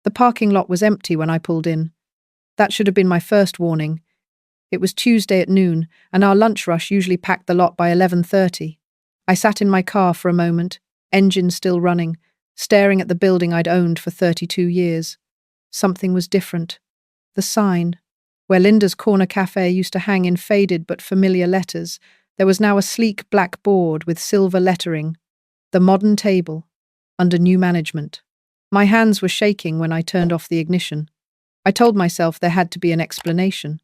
The parking lot was empty when I pulled in. That should have been my first warning. It was Tuesday at noon, and our lunch rush usually packed the lot by 11:30. I sat in my car for a moment, engine still running, staring at the building I'd owned for 32 years. Something was different. The sign, where Linda's Corner Cafe used to hang in faded but familiar letters, there was now a sleek black board with silver lettering, "The Modern Table," under new management. My hands were shaking when I turned off the ignition. I told myself there had to be an explanation.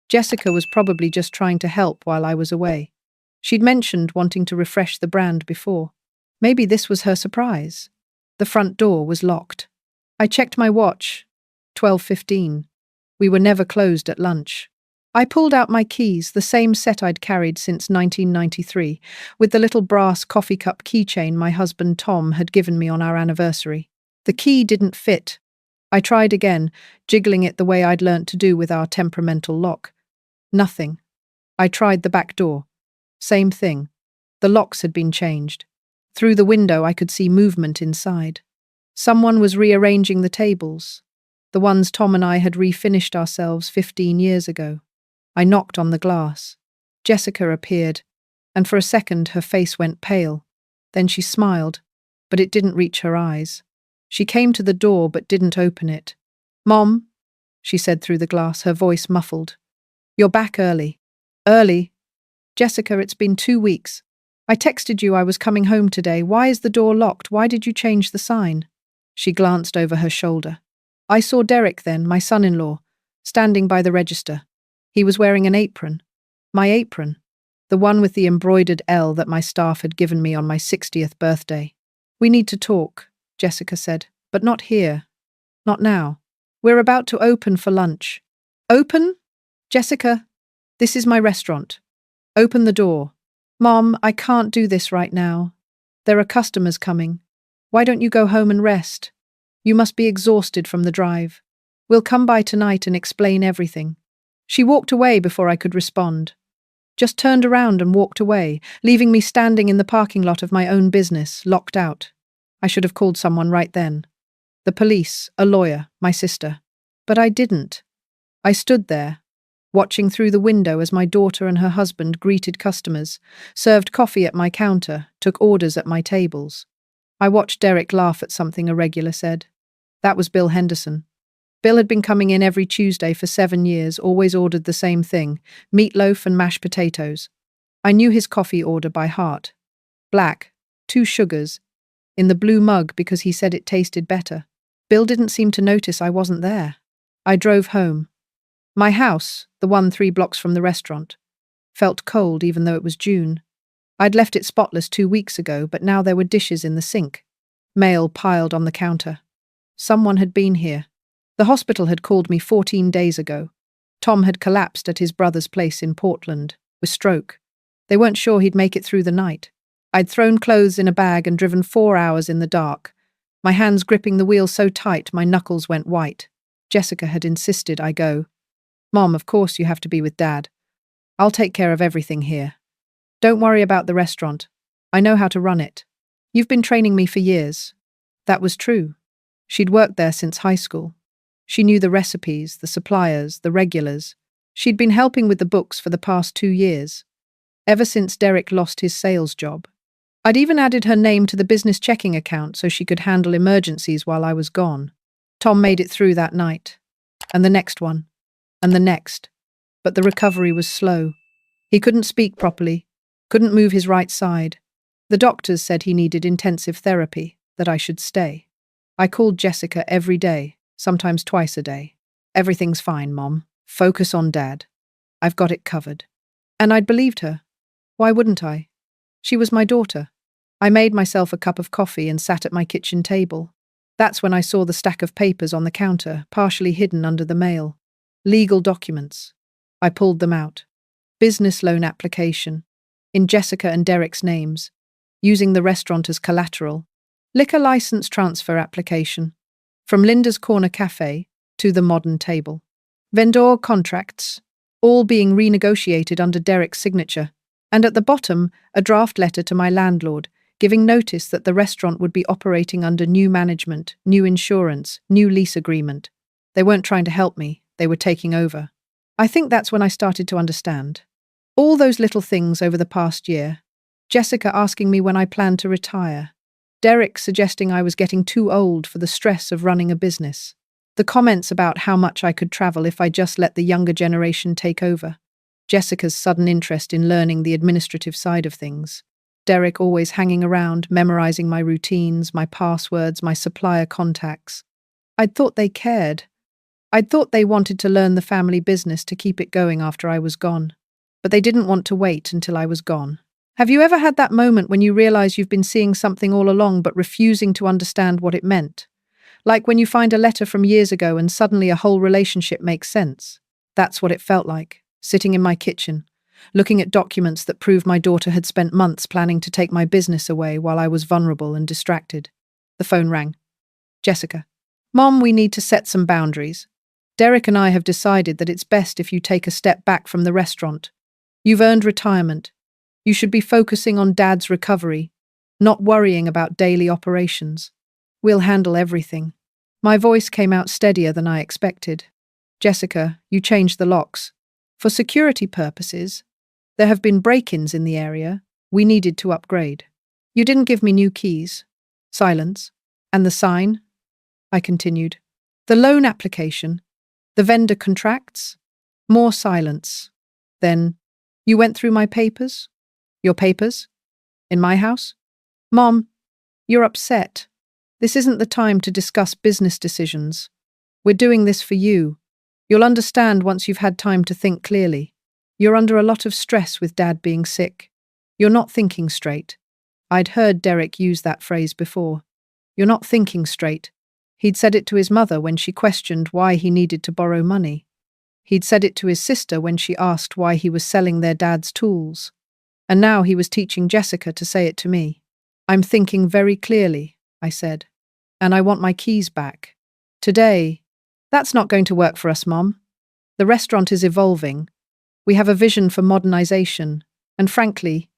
Jessica was probably just trying to help while I was away. She'd mentioned wanting to refresh the brand before. Maybe this was her surprise. The front door was locked. I checked my watch. 12:15. We were never closed at lunch. I pulled out my keys, the same set I'd carried since 1993, with the little brass coffee cup keychain my husband Tom had given me on our anniversary. The key didn't fit. I tried again, jiggling it the way I'd learnt to do with our temperamental lock. Nothing. I tried the back door. Same thing. The locks had been changed. Through the window I could see movement inside. Someone was rearranging the tables, the ones Tom and I had refinished ourselves 15 years ago. I knocked on the glass. Jessica appeared, and for a second her face went pale. Then she smiled, but it didn't reach her eyes. She came to the door but didn't open it. "Mom," she said through the glass, her voice muffled. "You're back early." "Early?" "Jessica, it's been 2 weeks. I texted you I was coming home today. Why is the door locked? Why did you change the sign?" She glanced over her shoulder. I saw Derek then, my son-in-law, standing by the register. He was wearing an apron. My apron. The one with the embroidered L that my staff had given me on my 60th birthday. "We need to talk," Jessica said, "but not here. Not now. We're about to open for lunch." "Open?" "Jessica, this is my restaurant. Open the door." "Mom, I can't do this right now. There are customers coming. Why don't you go home and rest? You must be exhausted from the drive. We'll come by tonight and explain everything." She walked away before I could respond. Just turned around and walked away, leaving me standing in the parking lot of my own business, locked out. I should have called someone right then. The police, a lawyer, my sister. But I didn't. I stood there, watching through the window as my daughter and her husband greeted customers, served coffee at my counter, took orders at my tables. I watched Derek laugh at something a regular said. That was Bill Henderson. Bill had been coming in every Tuesday for 7 years, always ordered the same thing, meatloaf and mashed potatoes. I knew his coffee order by heart. Black, 2 sugars, in the blue mug because he said it tasted better. Bill didn't seem to notice I wasn't there. I drove home. My house, the one 3 blocks from the restaurant, felt cold even though it was June. I'd left it spotless 2 weeks ago, but now there were dishes in the sink. Mail piled on the counter. Someone had been here. The hospital had called me 14 days ago. Tom had collapsed at his brother's place in Portland, with stroke. They weren't sure he'd make it through the night. I'd thrown clothes in a bag and driven 4 hours in the dark, my hands gripping the wheel so tight my knuckles went white. Jessica had insisted I go. "Mom, of course you have to be with Dad. I'll take care of everything here. Don't worry about the restaurant. I know how to run it. You've been training me for years." That was true. She'd worked there since high school. She knew the recipes, the suppliers, the regulars. She'd been helping with the books for the past 2 years, ever since Derek lost his sales job. I'd even added her name to the business checking account so she could handle emergencies while I was gone. Tom made it through that night, and the next one, and the next. But the recovery was slow. He couldn't speak properly, couldn't move his right side. The doctors said he needed intensive therapy, that I should stay. I called Jessica every day, sometimes twice a day. "Everything's fine, Mom. Focus on Dad. I've got it covered." And I'd believed her. Why wouldn't I? She was my daughter. I made myself a cup of coffee and sat at my kitchen table. That's when I saw the stack of papers on the counter, partially hidden under the mail. Legal documents. I pulled them out. Business loan application. In Jessica and Derek's names. Using the restaurant as collateral. Liquor license transfer application. From Linda's Corner Cafe to the Modern Table. Vendor contracts, all being renegotiated under Derek's signature, and at the bottom, a draft letter to my landlord, giving notice that the restaurant would be operating under new management, new insurance, new lease agreement. They weren't trying to help me, they were taking over. I think that's when I started to understand. All those little things over the past year. Jessica asking me when I planned to retire. Derek suggesting I was getting too old for the stress of running a business. The comments about how much I could travel if I just let the younger generation take over. Jessica's sudden interest in learning the administrative side of things. Derek always hanging around, memorizing my routines, my passwords, my supplier contacts. I'd thought they cared. I'd thought they wanted to learn the family business to keep it going after I was gone. But they didn't want to wait until I was gone. Have you ever had that moment when you realize you've been seeing something all along but refusing to understand what it meant? Like when you find a letter from years ago and suddenly a whole relationship makes sense. That's what it felt like, sitting in my kitchen, looking at documents that proved my daughter had spent months planning to take my business away while I was vulnerable and distracted. The phone rang. Jessica. Mom, we need to set some boundaries. Derek and I have decided that it's best if you take a step back from the restaurant. You've earned retirement. You should be focusing on Dad's recovery, not worrying about daily operations. We'll handle everything. My voice came out steadier than I expected. Jessica, you changed the locks. For security purposes, there have been break-ins in the area. We needed to upgrade. You didn't give me new keys. Silence. And the sign? I continued. The loan application. The vendor contracts. More silence. Then, you went through my papers? Your papers? In my house? Mom, you're upset. This isn't the time to discuss business decisions. We're doing this for you. You'll understand once you've had time to think clearly. You're under a lot of stress with Dad being sick. You're not thinking straight. I'd heard Derek use that phrase before. You're not thinking straight. He'd said it to his mother when she questioned why he needed to borrow money. He'd said it to his sister when she asked why he was selling their dad's tools. And now he was teaching Jessica to say it to me. I'm thinking very clearly, I said. And I want my keys back. Today. That's not going to work for us, Mom. The restaurant is evolving. We have a vision for modernization. And frankly,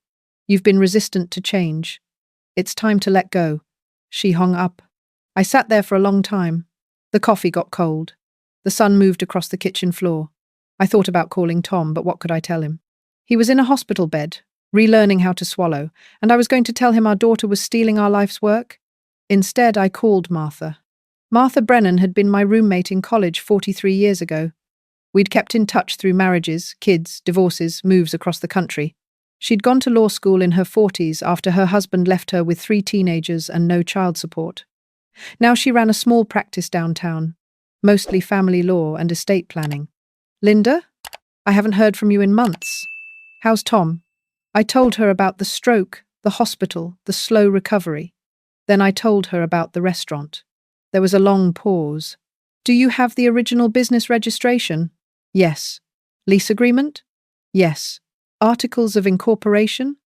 you've been resistant to change. It's time to let go. She hung up. I sat there for a long time. The coffee got cold. The sun moved across the kitchen floor. I thought about calling Tom, but what could I tell him? He was in a hospital bed, relearning how to swallow, and I was going to tell him our daughter was stealing our life's work? Instead, I called Martha. Martha Brennan had been my roommate in college 43 years ago. We'd kept in touch through marriages, kids, divorces, moves across the country. She'd gone to law school in her 40s after her husband left her with 3 teenagers and no child support. Now she ran a small practice downtown, mostly family law and estate planning. Linda? I haven't heard from you in months. How's Tom? I told her about the stroke, the hospital, the slow recovery. Then I told her about the restaurant. There was a long pause. Do you have the original business registration? Yes. Lease agreement? Yes. Articles of incorporation?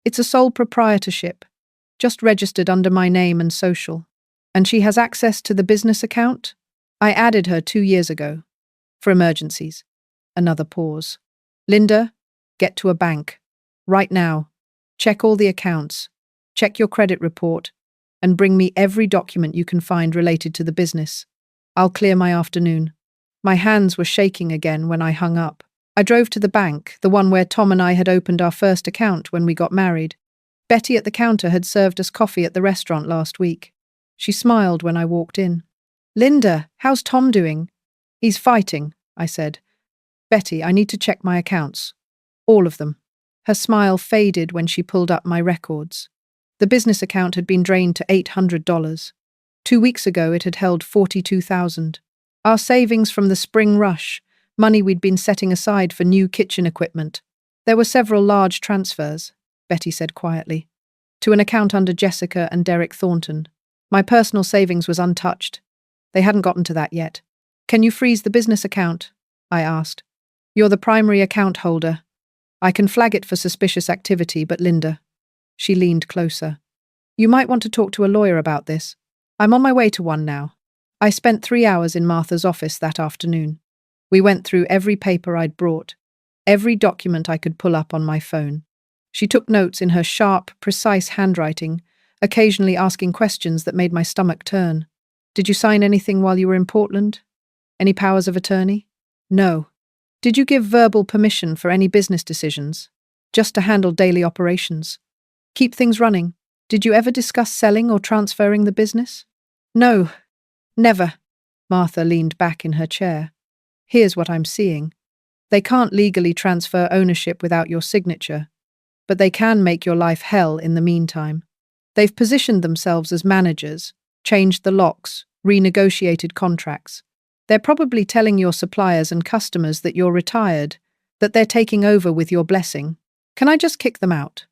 It's a sole proprietorship, just registered under my name and social. And she has access to the business account? I added her 2 years ago. For emergencies. Another pause. Linda, get to a bank. Right now. Check all the accounts. Check your credit report. And bring me every document you can find related to the business. I'll clear my afternoon. My hands were shaking again when I hung up. I drove to the bank, the one where Tom and I had opened our first account when we got married. Betty at the counter had served us coffee at the restaurant last week. She smiled when I walked in. Linda, how's Tom doing? He's fighting, I said. Betty, I need to check my accounts. All of them. Her smile faded when she pulled up my records. The business account had been drained to $800. 2 weeks ago it had held $42,000. Our savings from the spring rush, money we'd been setting aside for new kitchen equipment. There were several large transfers, Betty said quietly, to an account under Jessica and Derek Thornton. My personal savings was untouched. They hadn't gotten to that yet. Can you freeze the business account? I asked. You're the primary account holder. I can flag it for suspicious activity, but Linda. She leaned closer. You might want to talk to a lawyer about this. I'm on my way to one now. I spent 3 hours in Martha's office that afternoon. We went through every paper I'd brought, every document I could pull up on my phone. She took notes in her sharp, precise handwriting, occasionally asking questions that made my stomach turn. Did you sign anything while you were in Portland? Any powers of attorney? No. Did you give verbal permission for any business decisions? Just to handle daily operations? Keep things running? Did you ever discuss selling or transferring the business? No. Never. Martha leaned back in her chair. Here's what I'm seeing. They can't legally transfer ownership without your signature, but they can make your life hell in the meantime. They've positioned themselves as managers, changed the locks, renegotiated contracts. They're probably telling your suppliers and customers that you're retired, that they're taking over with your blessing. Can I just kick them out?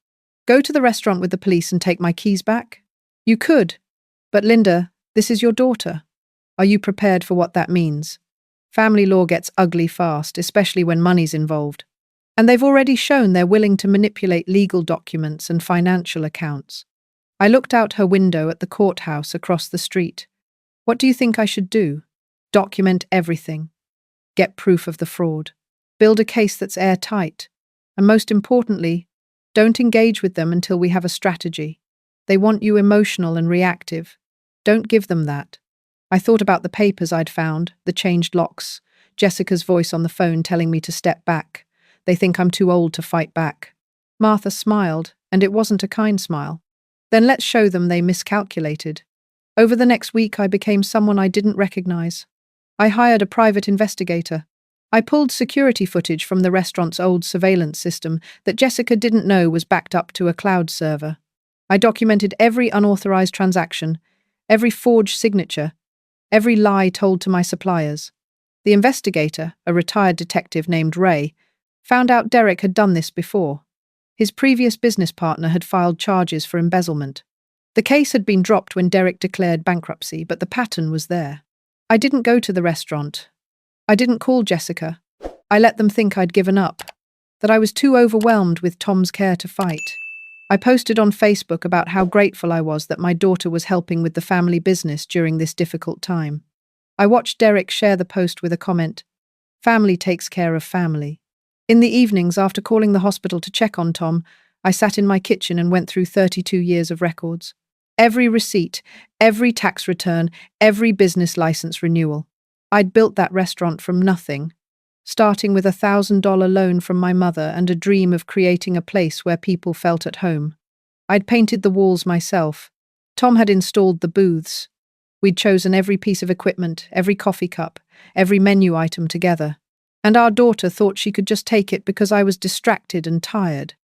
Go to the restaurant with the police and take my keys back? You could. But Linda, this is your daughter. Are you prepared for what that means? Family law gets ugly fast, especially when money's involved. And they've already shown they're willing to manipulate legal documents and financial accounts. I looked out her window at the courthouse across the street. What do you think I should do? Document everything. Get proof of the fraud. Build a case that's airtight. And most importantly, don't engage with them until we have a strategy. They want you emotional and reactive. Don't give them that. I thought about the papers I'd found, the changed locks, Jessica's voice on the phone telling me to step back. They think I'm too old to fight back. Martha smiled, and it wasn't a kind smile. Then let's show them they miscalculated. Over the next week, I became someone I didn't recognize. I hired a private investigator. I pulled security footage from the restaurant's old surveillance system that Jessica didn't know was backed up to a cloud server. I documented every unauthorized transaction, every forged signature, every lie told to my suppliers. The investigator, a retired detective named Ray, found out Derek had done this before. His previous business partner had filed charges for embezzlement. The case had been dropped when Derek declared bankruptcy, but the pattern was there. I didn't go to the restaurant. I didn't call Jessica. I let them think I'd given up, that I was too overwhelmed with Tom's care to fight. I posted on Facebook about how grateful I was that my daughter was helping with the family business during this difficult time. I watched Derek share the post with a comment, "Family takes care of family." In the evenings, after calling the hospital to check on Tom, I sat in my kitchen and went through 32 years of records. Every receipt, every tax return, every business license renewal. I'd built that restaurant from nothing, starting with $1,000 loan from my mother and a dream of creating a place where people felt at home. I'd painted the walls myself. Tom had installed the booths. We'd chosen every piece of equipment, every coffee cup, every menu item together. And our daughter thought she could just take it because I was distracted and tired.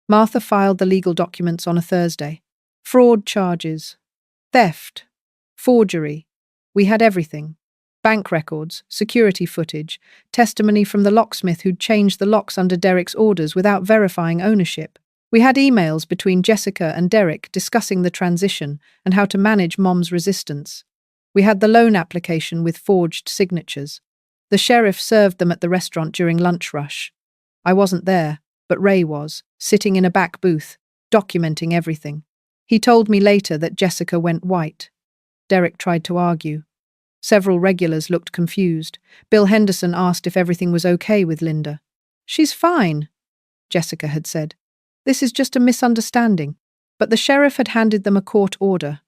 Martha filed the legal documents on a Thursday. Fraud charges, theft, forgery. We had everything. Bank records, security footage, testimony from the locksmith who'd changed the locks under Derek's orders without verifying ownership. We had emails between Jessica and Derek discussing the transition and how to manage Mom's resistance. We had the loan application with forged signatures. The sheriff served them at the restaurant during lunch rush. I wasn't there, but Ray was, sitting in a back booth, documenting everything. He told me later that Jessica went white. Derek tried to argue. Several regulars looked confused. Bill Henderson asked if everything was okay with Linda. "She's fine," Jessica had said. "This is just a misunderstanding." But the sheriff had handed them a court order.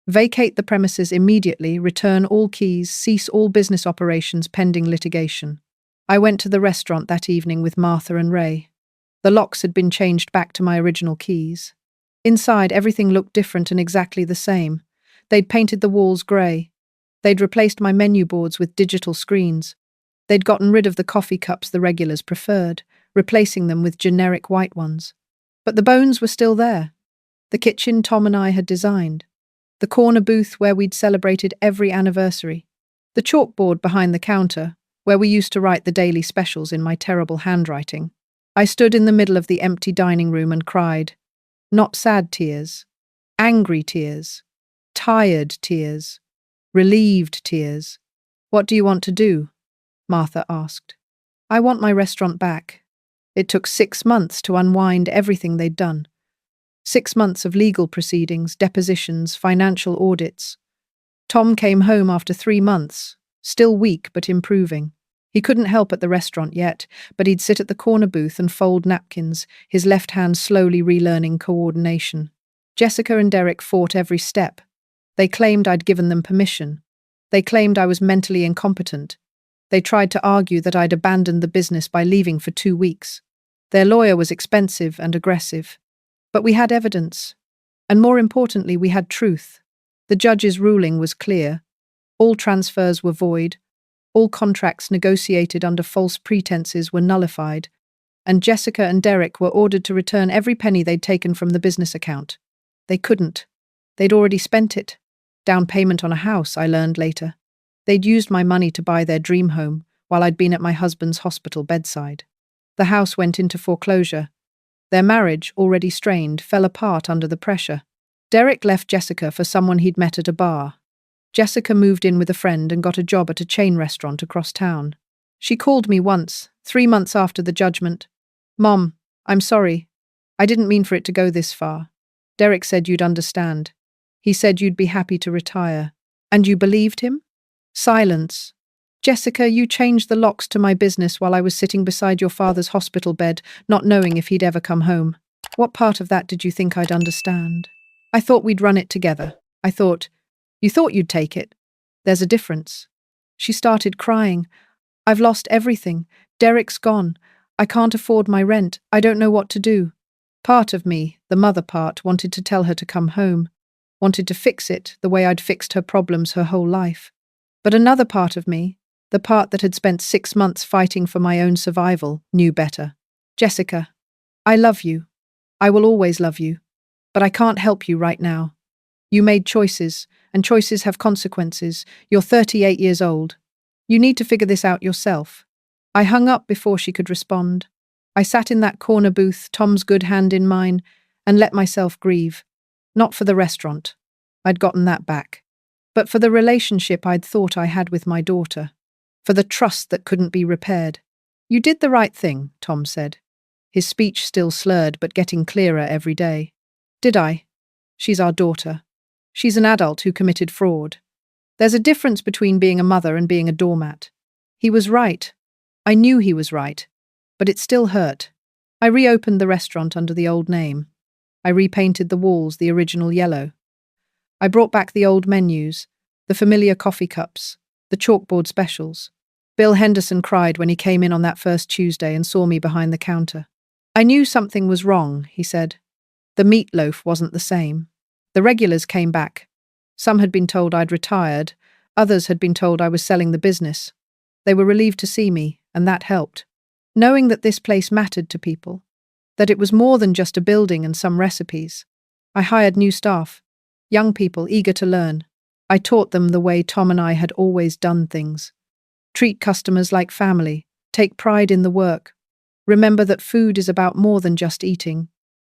Vacate the premises immediately, return all keys, cease all business operations pending litigation. I went to the restaurant that evening with Martha and Ray. The locks had been changed back to my original keys. Inside, everything looked different and exactly the same. They'd painted the walls grey. They'd replaced my menu boards with digital screens. They'd gotten rid of the coffee cups the regulars preferred, replacing them with generic white ones. But the bones were still there. The kitchen Tom and I had designed. The corner booth where we'd celebrated every anniversary. The chalkboard behind the counter, where we used to write the daily specials in my terrible handwriting. I stood in the middle of the empty dining room and cried. Not sad tears. Angry tears. Tired tears. Relieved tears. "What do you want to do?" Martha asked. "I want my restaurant back." It took 6 months to unwind everything they'd done. 6 months of legal proceedings, depositions, financial audits. Tom came home after 3 months, still weak but improving. He couldn't help at the restaurant yet, but he'd sit at the corner booth and fold napkins, his left hand slowly relearning coordination. Jessica and Derek fought every step. They claimed I'd given them permission. They claimed I was mentally incompetent. They tried to argue that I'd abandoned the business by leaving for 2 weeks. Their lawyer was expensive and aggressive. But we had evidence. And more importantly, we had truth. The judge's ruling was clear. All transfers were void. All contracts negotiated under false pretenses were nullified. And Jessica and Derek were ordered to return every penny they'd taken from the business account. They couldn't. They'd already spent it. Down payment on a house, I learned later. They'd used my money to buy their dream home while I'd been at my husband's hospital bedside. The house went into foreclosure. Their marriage, already strained, fell apart under the pressure. Derek left Jessica for someone he'd met at a bar. Jessica moved in with a friend and got a job at a chain restaurant across town. She called me once, 3 months after the judgment. "Mom, I'm sorry. I didn't mean for it to go this far. Derek said you'd understand. He said you'd be happy to retire. And you believed him?" Silence. "Jessica, you changed the locks to my business while I was sitting beside your father's hospital bed, not knowing if he'd ever come home. What part of that did you think I'd understand? I thought we'd run it together. You thought you'd take it. There's a difference." She started crying. "I've lost everything. Derek's gone. I can't afford my rent. I don't know what to do." Part of me, the mother part, wanted to tell her to come home, wanted to fix it the way I'd fixed her problems her whole life. But another part of me, the part that had spent 6 months fighting for my own survival, knew better. "Jessica, I love you. I will always love you. But I can't help you right now. You made choices, and choices have consequences. You're 38 years old. You need to figure this out yourself." I hung up before she could respond. I sat in that corner booth, Tom's good hand in mine, and let myself grieve. Not for the restaurant. I'd gotten that back. But for the relationship I'd thought I had with my daughter. For the trust that couldn't be repaired. "You did the right thing," Tom said. His speech still slurred, but getting clearer every day. "Did I? She's our daughter. She's an adult who committed fraud. There's a difference between being a mother and being a doormat." He was right. I knew he was right. But it still hurt. I reopened the restaurant under the old name. I repainted the walls the original yellow. I brought back the old menus, the familiar coffee cups, the chalkboard specials. Bill Henderson cried when he came in on that first Tuesday and saw me behind the counter. "I knew something was wrong," he said. The meatloaf wasn't the same. The regulars came back. Some had been told I'd retired. Others had been told I was selling the business. They were relieved to see me, and that helped. Knowing that this place mattered to people, that it was more than just a building and some recipes. I hired new staff, young people eager to learn. I taught them the way Tom and I had always done things. Treat customers like family, take pride in the work. Remember that food is about more than just eating.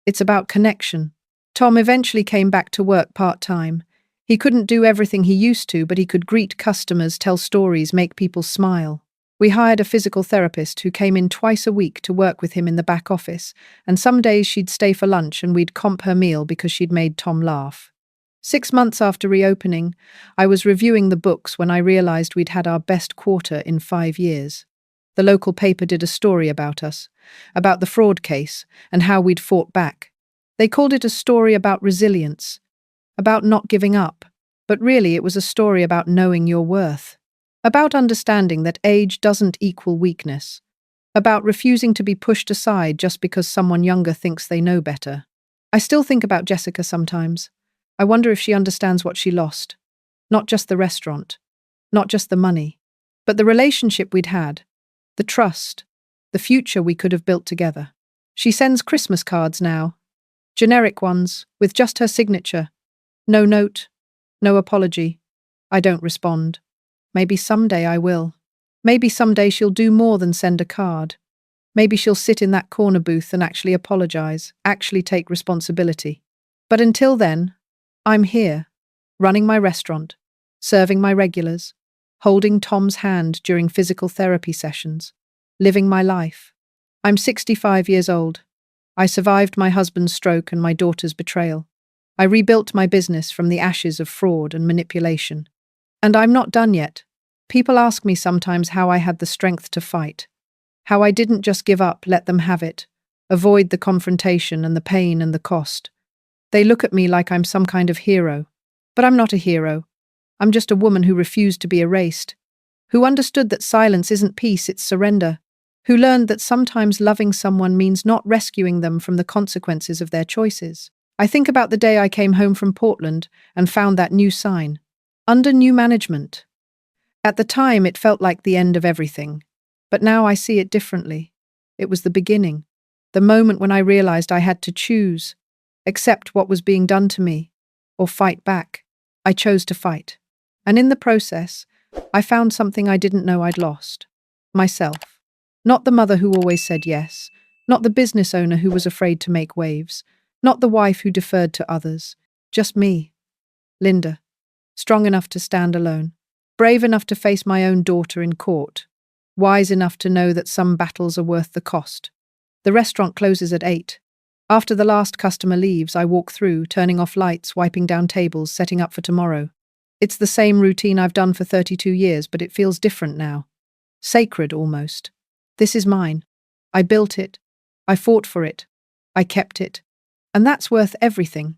It's about connection. Tom eventually came back to work part-time. He couldn't do everything he used to, but he could greet customers, tell stories, make people smile. We hired a physical therapist who came in twice a week to work with him in the back office, and some days she'd stay for lunch and we'd comp her meal because she'd made Tom laugh. 6 months after reopening, I was reviewing the books when I realized we'd had our best quarter in 5 years. The local paper did a story about us, about the fraud case, and how we'd fought back. They called it a story about resilience, about not giving up, but really it was a story about knowing your worth, about understanding that age doesn't equal weakness, about refusing to be pushed aside just because someone younger thinks they know better. I still think about Jessica sometimes. I wonder if she understands what she lost. Not just the restaurant, not just the money, but the relationship we'd had, the trust, the future we could have built together. She sends Christmas cards now, generic ones, with just her signature. No note, no apology. I don't respond. Maybe someday I will. Maybe someday she'll do more than send a card. Maybe she'll sit in that corner booth and actually apologize, actually take responsibility. But until then, I'm here, running my restaurant, serving my regulars, holding Tom's hand during physical therapy sessions, living my life. I'm 65 years old. I survived my husband's stroke and my daughter's betrayal. I rebuilt my business from the ashes of fraud and manipulation. And I'm not done yet, People ask me sometimes how I had the strength to fight, how I didn't just give up, let them have it, avoid the confrontation and the pain and the cost. They look at me like I'm some kind of hero. But I'm not a hero. I'm just a woman who refused to be erased, who understood that silence isn't peace, it's surrender, who learned that sometimes loving someone means not rescuing them from the consequences of their choices. I think about the day I came home from Portland and found that new sign, under new management. At the time, it felt like the end of everything, but now I see it differently. It was the beginning, the moment when I realized I had to choose, accept what was being done to me, or fight back. I chose to fight. And in the process, I found something I didn't know I'd lost. Myself. Not the mother who always said yes, not the business owner who was afraid to make waves, not the wife who deferred to others, just me, Linda, strong enough to stand alone, brave enough to face my own daughter in court, wise enough to know that some battles are worth the cost. The restaurant closes at 8. After the last customer leaves, I walk through, turning off lights, wiping down tables, setting up for tomorrow. It's the same routine I've done for 32 years, but it feels different now. Sacred, almost. This is mine. I built it. I fought for it. I kept it. And that's worth everything.